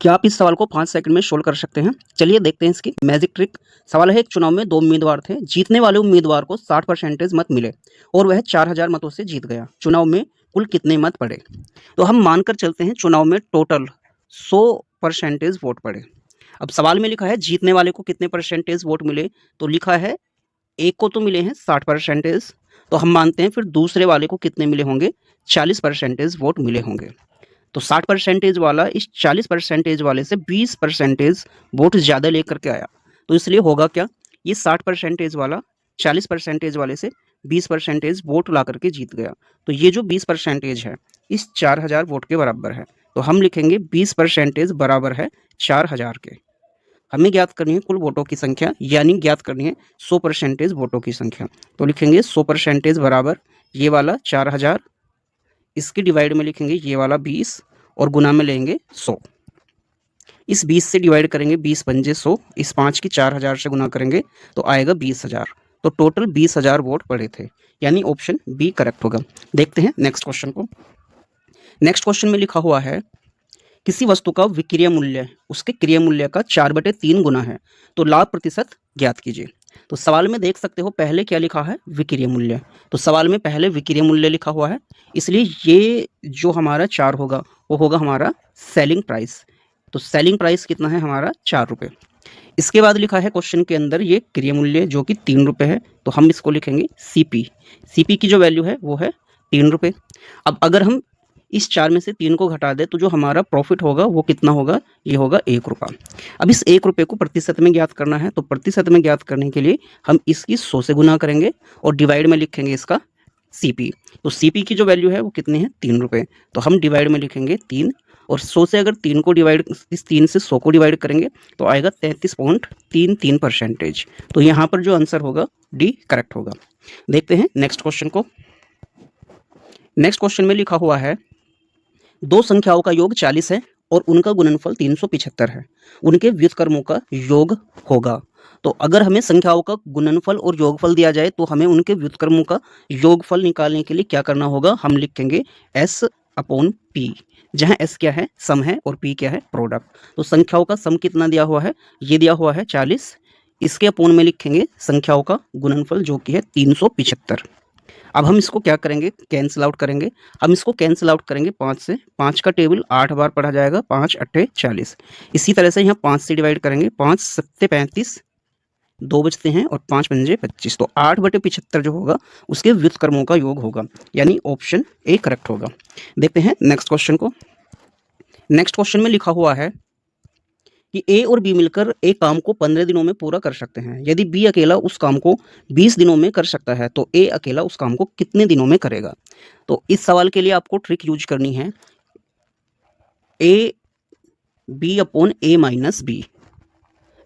क्या आप इस सवाल को 5 सेकंड में सोल्व कर सकते हैं? चलिए देखते हैं इसकी मैजिक ट्रिक। सवाल है, एक चुनाव में 2 उम्मीदवार थे। जीतने वाले उम्मीदवार को 60% मत मिले और वह 4000 मतों से जीत गया। चुनाव में कुल कितने मत पड़े? तो हम मानकर चलते हैं चुनाव में टोटल 100% वोट पड़े। अब सवाल में लिखा है जीतने वाले को कितने परसेंटेज वोट मिले, तो लिखा है एक को तो मिले हैं 60%, तो हम मानते हैं फिर दूसरे वाले को कितने मिले होंगे, 40% वोट मिले होंगे। तो 60% वाला इस 40% वाले से 20% वोट ज़्यादा लेकर के आया, तो इसलिए होगा क्या, ये 60% वाला 40% वाले से 20% वोट ला करके जीत गया। तो ये जो 20% है इस 4000 वोट के बराबर है, तो हम लिखेंगे 20% बराबर है 4000 के। हमें ज्ञात करनी है कुल वोटों की संख्या, यानी ज्ञात करनी है 100% वोटों की संख्या। तो लिखेंगे 100% बराबर ये वाला 4000, इसके डिवाइड में लिखेंगे ये वाला 20 और गुना में लेंगे 100। इस 20 से डिवाइड करेंगे, 20 पंजे 100, इस 5 की 4000 से गुना करेंगे तो आएगा 20000। तो टोटल 20000 वोट पड़े थे, यानी ऑप्शन बी करेक्ट होगा। देखते हैं नेक्स्ट क्वेश्चन को। नेक्स्ट क्वेश्चन में लिखा हुआ है किसी वस्तु का विक्रय मूल्य उसके क्रय मूल्य का 4/3 गुना है, तो लाभ प्रतिशत ज्ञात कीजिए। तो सवाल में देख सकते हो पहले क्या लिखा है, विक्रय मूल्य। तो सवाल में पहले विक्रय मूल्य लिखा हुआ है, इसलिए ये जो हमारा 4 होगा वो होगा हमारा सेलिंग प्राइस। तो सेलिंग प्राइस कितना है हमारा, 4 रुपये। इसके बाद लिखा है क्वेश्चन के अंदर ये क्रय मूल्य जो कि 3 रुपये है, तो हम इसको लिखेंगे सीपी। सीपी की जो वैल्यू है वो है 3 रुपये। अब अगर हम इस 4 में से 3 को घटा दे तो जो हमारा प्रॉफिट होगा वो कितना होगा, ये होगा 1 रुपया। अब इस 1 रुपये को प्रतिशत में ज्ञात करना है, तो प्रतिशत में ज्ञात करने के लिए हम इसकी 100 से गुना करेंगे और डिवाइड में लिखेंगे इसका सीपी। तो सीपी की जो वैल्यू है वो कितनी है, 3 रुपये। तो हम डिवाइड में लिखेंगे 3 और 100 से अगर 3 को डिवाइड, इस 3 से 100 को डिवाइड करेंगे तो आएगा 33.33%। तो यहाँ पर जो आंसर होगा डी करेक्ट होगा। देखते हैं नेक्स्ट क्वेश्चन को। नेक्स्ट क्वेश्चन में लिखा हुआ है दो संख्याओं का योग 40 है और उनका गुणनफल 375 है, उनके व्युत्क्रमों का योग होगा। तो अगर हमें संख्याओं का गुणनफल और योगफल दिया जाए तो हमें उनके व्युत्क्रमों का योगफल निकालने के लिए क्या करना होगा, हम लिखेंगे S/P, जहां S क्या है, सम है, और P क्या है, प्रोडक्ट। तो संख्याओं का सम कितना दिया हुआ है, ये दिया हुआ है 40, इसके अपोन में लिखेंगे संख्याओं का गुणनफल जो कि है 375। अब हम इसको क्या करेंगे, कैंसिल आउट करेंगे। हम इसको कैंसिल आउट करेंगे 5 से, 5 का टेबल 8 बार पढ़ा जाएगा, 5 8 40। इसी तरह से यहाँ 5 से डिवाइड करेंगे, 5 7 35, 2 बचते हैं और 5 पंजे 25। तो 8/75 जो होगा उसके व्युत्क्रमों का योग होगा, यानी ऑप्शन ए करेक्ट होगा। देखते हैं नेक्स्ट क्वेश्चन को। नेक्स्ट क्वेश्चन में लिखा हुआ है कि ए और बी मिलकर एक काम को 15 दिनों में पूरा कर सकते हैं। यदि बी अकेला उस काम को 20 दिनों में कर सकता है तो ए अकेला उस काम को कितने दिनों में करेगा। तो इस सवाल के लिए आपको ट्रिक यूज करनी है, A B upon A minus B,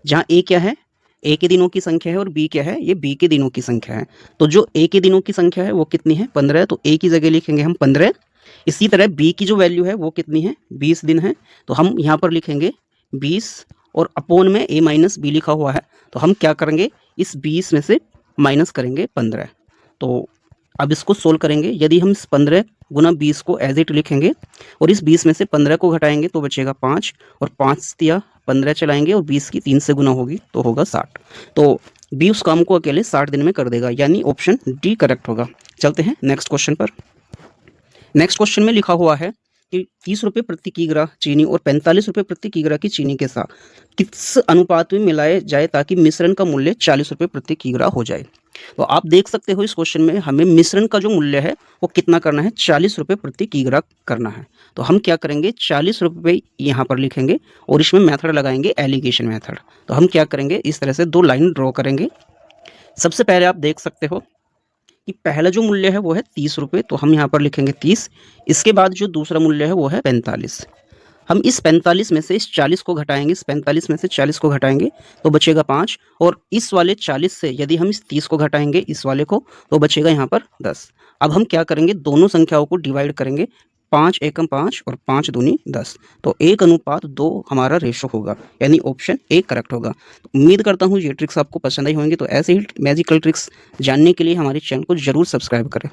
जहाँ ए क्या है, ए के दिनों की संख्या है और बी क्या है, ये बी के दिनों की संख्या है। तो जो ए के दिनों की संख्या है वो कितनी है, 15, तो ए की जगह लिखेंगे हम 15। इसी तरह बी की जो वैल्यू है वो कितनी है, 20 दिन है, तो हम यहाँ पर लिखेंगे 20 और अपोन में a माइनस बी लिखा हुआ है, तो हम क्या करेंगे, इस 20 में से माइनस करेंगे 15। तो अब इसको सोल्व करेंगे, यदि हम इस 15 गुना 20 को एज इट लिखेंगे और इस 20 में से 15 को घटाएंगे तो बचेगा 5 और 5 दिया 15 चलाएंगे और 20 की 3 से गुना होगी तो होगा 60। तो बी उस काम को अकेले 60 दिन में कर देगा, यानी ऑप्शन डी करेक्ट होगा। चलते हैं नेक्स्ट क्वेश्चन पर। नेक्स्ट क्वेश्चन में लिखा हुआ है कि 30 रुपये प्रति किग्रा चीनी और 45 रुपये प्रति किग्रा की चीनी के साथ किस अनुपात में मिलाए जाए ताकि मिश्रण का मूल्य 40 रुपये प्रति किग्रा हो जाए। तो आप देख सकते हो इस क्वेश्चन में हमें मिश्रण का जो मूल्य है वो कितना करना है, 40 रुपये प्रति किग्रा करना है। तो हम क्या करेंगे, 40 रुपये यहाँ पर लिखेंगे और इसमें मेथड लगाएंगे एलिगेशन मेथड। तो हम क्या करेंगे, इस तरह से 2 लाइन ड्रॉ करेंगे। सबसे पहले आप देख सकते हो कि पहला जो मूल्य है वो है 30 रुपये, तो हम यहाँ पर लिखेंगे 30। इसके बाद जो दूसरा मूल्य है वो है 45। हम इस 45 में से इस 40 को घटाएंगे, इस 45 में से 40 को घटाएंगे तो बचेगा 5, और इस वाले 40 से यदि हम इस 30 को घटाएंगे इस वाले को तो बचेगा यहाँ पर 10। अब हम क्या करेंगे, दोनों संख्याओं को डिवाइड करेंगे, 5 एकम 5 और 5 दूनी 10, तो 1:2 हमारा रेशो होगा, यानी ऑप्शन ए करेक्ट होगा। तो उम्मीद करता हूँ ये ट्रिक्स आपको पसंद आई होंगी। तो ऐसे ही मैजिकल ट्रिक्स जानने के लिए हमारे चैनल को जरूर सब्सक्राइब करें।